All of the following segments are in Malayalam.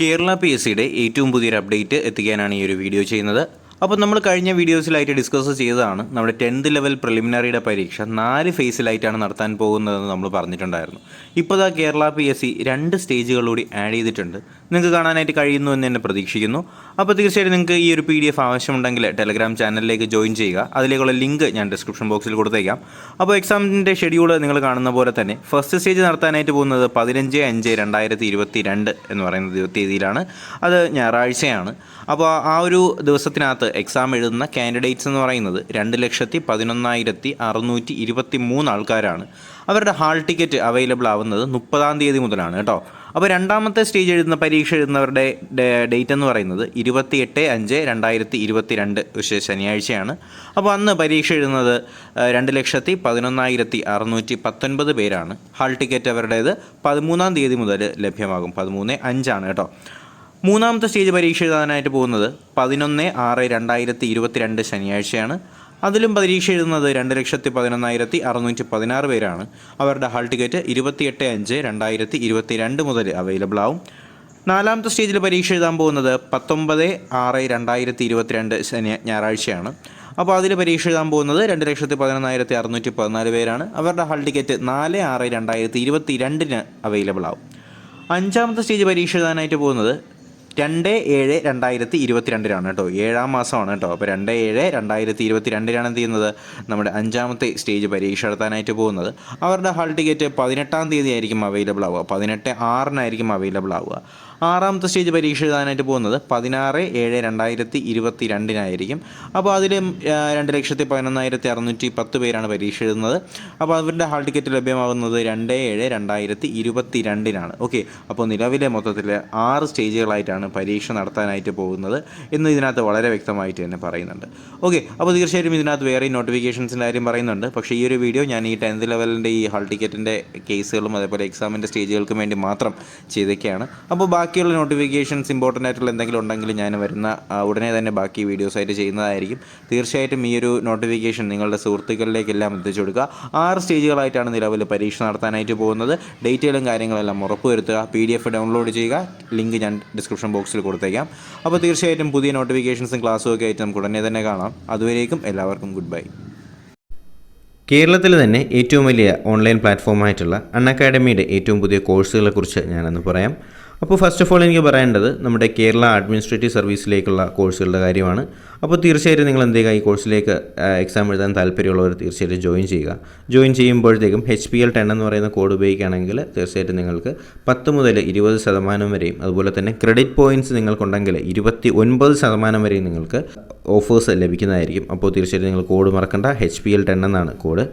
കേരള PSCയുടെ ഏറ്റവും പുതിയൊരു അപ്ഡേറ്റ് എത്തിക്കാനാണ് ഈ ഒരു വീഡിയോ ചെയ്യുന്നത്. അപ്പോൾ നമ്മൾ കഴിഞ്ഞ വീഡിയോസിലായിട്ട് ഡിസ്കസ് ചെയ്തതാണ് നമ്മുടെ 10th ലെവൽ പ്രിലിമിനറിയുടെ പരീക്ഷ 4 ഫേസിലായിട്ടാണ് നടത്താൻ പോകുന്നതെന്ന് നമ്മൾ പറഞ്ഞിട്ടുണ്ടായിരുന്നു. ഇപ്പോൾ കേരള PSC 2 സ്റ്റേജുകളൂടി ആഡ് ചെയ്തിട്ടുണ്ട്. നിങ്ങൾക്ക് കാണാനായിട്ട് കഴിയുന്നു എന്ന് തന്നെ പ്രതീക്ഷിക്കുന്നു. അപ്പോൾ തീർച്ചയായിട്ടും നിങ്ങൾക്ക് ഈ ഒരു PDF ആവശ്യമുണ്ടെങ്കിൽ ടെലഗ്രാം ചാനലിലേക്ക് ജോയിൻ ചെയ്യുക. അതിലേക്കുള്ള ലിങ്ക് ഞാൻ ഡിസ്ക്രിപ്ഷൻ ബോക്സിൽ കൊടുത്തേക്കാം. അപ്പോൾ എക്സാമിൻ്റെ ഷെഡ്യൂൾ നിങ്ങൾ കാണുന്ന പോലെ തന്നെ ഫസ്റ്റ് സ്റ്റേജ് നടത്താനായിട്ട് പോകുന്നത് 15/5/2022 എന്ന് പറയുന്ന തീയതിയിലാണ്. അത് ഞായറാഴ്ചയാണ്. അപ്പോൾ ആ ഒരു ദിവസത്തിനകത്ത് എക്സാം എഴുതുന്ന കാൻഡിഡേറ്റ്സ് എന്ന് പറയുന്നത് 2,11,623 ആൾക്കാരാണ്. അവരുടെ ഹാൾ ടിക്കറ്റ് അവൈലബിൾ ആവുന്നത് 30-ാം തീയതി മുതലാണ് കേട്ടോ. അപ്പോൾ രണ്ടാമത്തെ സ്റ്റേജ് പരീക്ഷ എഴുതുന്നവരുടെ ഡേറ്റ് എന്ന് പറയുന്നത് 28/5/2022 ശനിയാഴ്ചയാണ്. അപ്പോൾ അന്ന് പരീക്ഷ എഴുതുന്നത് 2,11,619 പേരാണ്. ഹാൾ ടിക്കറ്റ് അവരുടേത് 13-ാം തീയതി മുതൽ ലഭ്യമാകും. 13/5 കേട്ടോ. മൂന്നാമത്തെ സ്റ്റേജ് പരീക്ഷ എഴുതാനായിട്ട് പോകുന്നത് 11/6/2022 ശനിയാഴ്ചയാണ്. അതിലും പരീക്ഷ എഴുതുന്നത് 2,11,616 പേരാണ്. അവരുടെ ഹാൾ ടിക്കറ്റ് 28/5/2022 മുതൽ അവൈലബിൾ ആവും. നാലാമത്തെ സ്റ്റേജിൽ പരീക്ഷ എഴുതാൻ പോകുന്നത് 19/6/2022 ഞായറാഴ്ചയാണ്. അപ്പോൾ അതിൽ പരീക്ഷ എഴുതാൻ പോകുന്നത് 2,11,614 പേരാണ്. അവരുടെ ഹാൾ ടിക്കറ്റ് 4/6/2022 അവൈലബിൾ ആവും. അഞ്ചാമത്തെ സ്റ്റേജ് പരീക്ഷ എഴുതാനായിട്ട് പോകുന്നത് 2/7/2022 കേട്ടോ. 7-ാം മാസമാണ് കേട്ടോ. അപ്പോൾ 2/7/2022 എന്ത് ചെയ്യുന്നത് നമ്മുടെ അഞ്ചാമത്തെ സ്റ്റേജ് പരീക്ഷ നടത്താനായിട്ട് പോകുന്നത്. അവരുടെ ഹാൾ ടിക്കറ്റ് 18-ാം തീയതി ആയിരിക്കും അവൈലബിൾ ആവുക. 18/6 അവൈലബിൾ ആവുക. ആറാമത്തെ സ്റ്റേജ് പരീക്ഷ എഴുതാനായിട്ട് പോകുന്നത് 16/7/2022 അപ്പോൾ അതിലും 2,11,610 പേരാണ് പരീക്ഷ എഴുതുന്നത്. അപ്പോൾ അവരുടെ ഹാൾ ടിക്കറ്റ് ലഭ്യമാകുന്നത് 2/7/2022 ഓക്കെ. അപ്പോൾ നിലവിലെ മൊത്തത്തിൽ 6 സ്റ്റേജുകളായിട്ടാണ് പരീക്ഷ നടത്താനായിട്ട് പോകുന്നത് എന്ന് ഇതിനകത്ത് വളരെ വ്യക്തമായിട്ട് തന്നെ പറയുന്നുണ്ട്. ഓക്കെ. അപ്പോൾ തീർച്ചയായിട്ടും ഇതിനകത്ത് വേറെ നോട്ടിഫിക്കേഷൻസിൻ്റെ കാര്യം പറയുന്നുണ്ട്. പക്ഷേ ഈ ഒരു വീഡിയോ ഞാൻ ഈ 10th ലെവലിൻ്റെ ഈ ഹാൾ ടിക്കറ്റിൻ്റെ കേസുകളും അതേപോലെ എക്സാമിൻ്റെ സ്റ്റേജുകൾക്കും വേണ്ടി മാത്രം ചെയ്തൊക്കെയാണ്. അപ്പോൾ ബാക്കിയുള്ള നോട്ടിഫിക്കേഷൻസ് ഇമ്പോർട്ടൻ്റ് ആയിട്ടുള്ള എന്തെങ്കിലും ഉണ്ടെങ്കിൽ ഞാൻ വരുന്ന ഉടനെ തന്നെ ബാക്കി വീഡിയോസായിട്ട് ചെയ്യുന്നതായിരിക്കും. തീർച്ചയായിട്ടും ഈ ഒരു നോട്ടിഫിക്കേഷൻ നിങ്ങളുടെ സുഹൃത്തുക്കളിലേക്കെല്ലാം എത്തിച്ചു കൊടുക്കുക. 6 സ്റ്റേജുകളായിട്ടാണ് നിലവിൽ പരീക്ഷ നടത്താനായിട്ട് പോകുന്നത്. ഡേറ്റുകളും കാര്യങ്ങളെല്ലാം ഉറപ്പുവരുത്തുക. PDF ഡൗൺലോഡ് ചെയ്യുക. ലിങ്ക് ഞാൻ ഡിസ്ക്രിപ്ഷൻ ബോക്സിൽ കൊടുത്തേക്കാം. അപ്പോൾ തീർച്ചയായിട്ടും പുതിയ നോട്ടിഫിക്കേഷൻസും ക്ലാസ്സും ഒക്കെ ആയിട്ട് നമുക്ക് ഉടനെ തന്നെ കാണാം. അതുവരേക്കും എല്ലാവർക്കും ഗുഡ് ബൈ. കേരളത്തിൽ തന്നെ ഏറ്റവും വലിയ ഓൺലൈൻ പ്ലാറ്റ്ഫോമായിട്ടുള്ള UNACADEMYയുടെ ഏറ്റവും പുതിയ കോഴ്സുകളെക്കുറിച്ച് ഞാനൊന്ന് പറയാം. അപ്പോൾ ഫസ്റ്റ് ഓഫ് ഓൾ എനിക്ക് പറയേണ്ടത് നമ്മുടെ കേരള അഡ്മിനിസ്ട്രേറ്റീവ് സർവീസിലേക്കുള്ള കോഴ്സുകളുടെ കാര്യമാണ്. അപ്പോൾ തീർച്ചയായിട്ടും നിങ്ങൾ എന്ത് ചെയ്യുക, ഈ കോഴ്സിലേക്ക് എക്സാം എഴുതാൻ താല്പര്യമുള്ളവർ തീർച്ചയായിട്ടും ജോയിൻ ചെയ്യുക. ജോയിൻ ചെയ്യുമ്പോഴത്തേക്കും HPL10 എന്ന് പറയുന്ന കോഡ് ഉപയോഗിക്കുകയാണെങ്കിൽ തീർച്ചയായിട്ടും നിങ്ങൾക്ക് 10 മുതൽ 20% വരെയും അതുപോലെ തന്നെ ക്രെഡിറ്റ് പോയിൻറ്റ്സ് നിങ്ങൾക്കുണ്ടെങ്കിൽ 29% വരെയും നിങ്ങൾക്ക് ഓഫേഴ്സ് ലഭിക്കുന്നതായിരിക്കും. അപ്പോൾ തീർച്ചയായിട്ടും നിങ്ങൾ കോഡ് മറക്കണ്ട. HPL10 എന്നാണ് കോഡ്.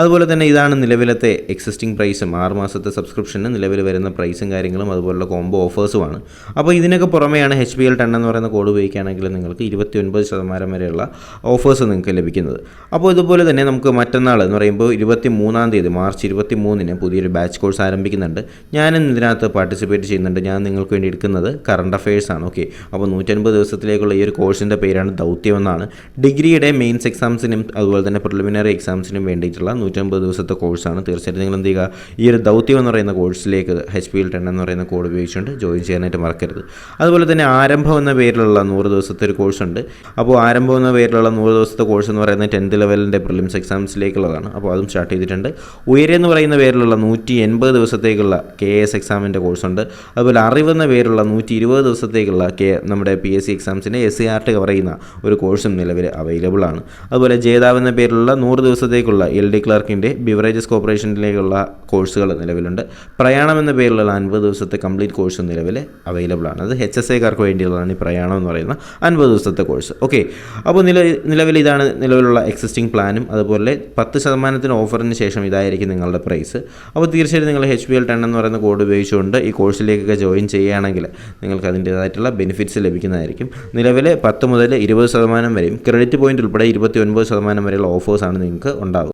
അതുപോലെ തന്നെ ഇതാണ് നിലവിലത്തെ എക്സിസ്റ്റിംഗ് പ്രൈസും 6 മാസത്തെ സബ്സ്ക്രിപ്ഷന് നിലവിൽ വരുന്ന പ്രൈസും കാര്യങ്ങളും അതുപോലുള്ള കോംബോ ഓഫേഴ്സുമാണ്. അപ്പോൾ ഇതിനൊക്കെ പുറമെയാണ് HPL10 എന്ന് പറയുന്ന കോഡ് ഉപയോഗിക്കുകയാണെങ്കിൽ നിങ്ങൾക്ക് 29% വരെയുള്ള ഓഫേഴ്സ് നിങ്ങൾക്ക് ലഭിക്കുന്നത്. അപ്പോൾ ഇതുപോലെ തന്നെ നമുക്ക് മറ്റന്നാൾ എന്ന് പറയുമ്പോൾ 23-ാം തീയതി മാർച്ച് 23-ന് പുതിയൊരു ബാച്ച് കോഴ്സ് ആരംഭിക്കുന്നുണ്ട്. ഞാനും ഇതിനകത്ത് പാർട്ടിസിപ്പേറ്റ് ചെയ്യുന്നുണ്ട്. ഞാൻ നിങ്ങൾക്ക് വേണ്ടി എടുക്കുന്നത് കറണ്ട് അഫയേഴ്സ് ആണ്. ഓക്കെ. അപ്പോൾ 150 ദിവസത്തിലേക്കുള്ള ഈ ഒരു കോഴ്സിൻ്റെ പേരാണ് ദൗത്യം എന്നാണ്. ഡിഗ്രിയുടെ മെയിൻസ് എക്സാംസിനും അതുപോലെ തന്നെ പ്രിലിമിനറി എക്സാംസിനും വേണ്ടിയിട്ടുള്ള 150 ദിവസത്തെ കോഴ്സാണ്. തീർച്ചയായിട്ടും നിങ്ങൾ എന്ത് ചെയ്യുക, ഈ ഒരു ദൗത്യം എന്ന് പറയുന്ന കോഴ്സിലേക്ക് HPL10 എന്ന് പറയുന്ന കോഡ് ഉപയോഗിച്ചുകൊണ്ട് ജോയിൻ ചെയ്യാനായിട്ട് മറക്കരുത്. അതുപോലെ തന്നെ ആരംഭം എന്ന പേരിലുള്ള 100 ദിവസത്തെ ഒരു കോഴ്സുണ്ട്. അപ്പോൾ ആരംഭം എന്ന പേരിലുള്ള 100 ദിവസത്തെ കോഴ്സ് എന്ന് പറയുന്നത് 10th ലെവലിൻ്റെ പ്രിലിംസ് എക്സാംസിലേക്കുള്ളതാണ്. അപ്പോൾ അതും സ്റ്റാർട്ട് ചെയ്തിട്ടുണ്ട്. ഉയരെ എന്ന് പറയുന്ന പേരിലുള്ള 180 ദിവസത്തേക്കുള്ള KS എക്സാമിൻ്റെ കോഴ്സുണ്ട്. അതുപോലെ അറിവെന്ന പേരിലുള്ള 120 ദിവസത്തേക്കുള്ള നമ്മുടെ PSC എക്സാംസിൻ്റെ SCRT കവർ ചെയ്യുന്ന ഒരു കോഴ്സും നിലവിൽ അവൈലബിൾ ആണ്. അതുപോലെ ജേതാവ് എന്ന പേരിലുള്ള 100 ദിവസത്തേക്കുള്ള LD ക്ലർക്കിൻ്റെ ബിവറേജസ് കോർപ്പറേഷനിലേക്കുള്ള കോഴ്സുകൾ നിലവിലുണ്ട്. പ്രയാണം എന്ന പേരിലുള്ള 50 ദിവസത്തെ കംപ്ലീറ്റ് കോഴ്സ് നിലവിൽ അവൈലബിൾ ആണ്. അത് HSAക്കാർക്ക് വേണ്ടിയുള്ളതാണ് ഈ പ്രയാണം എന്ന് പറയുന്ന 50 ദിവസത്തെ കോഴ്സ്. ഓക്കെ. അപ്പോൾ നിലവിൽ ഇതാണ് നിലവിലുള്ള എക്സിസ്റ്റിംഗ് പ്ലാനും. അതുപോലെ 10% ഓഫറിന് ശേഷം ഇതായിരിക്കും നിങ്ങളുടെ പ്രൈസ്. അപ്പോൾ തീർച്ചയായിട്ടും നിങ്ങൾ HPL10 എന്ന് പറയുന്ന കോഡ് ഉപയോഗിച്ചുകൊണ്ട് ഈ കോഴ്സിലേക്കൊക്കെ ജോയിൻ ചെയ്യുകയാണെങ്കിൽ നിങ്ങൾക്ക് അതിൻ്റേതായിട്ടുള്ള ബെനിഫിറ്റ്സ് ലഭിക്കുന്നതായിരിക്കും. നിലവിൽ 10 മുതൽ 20% വരെയും ക്രെഡിറ്റ് പോയിൻ്റ് ഉൾപ്പെടെ 29% വരെയുള്ള ഓഫേഴ്സാണ് നിങ്ങൾക്ക് ഉണ്ടാവുക.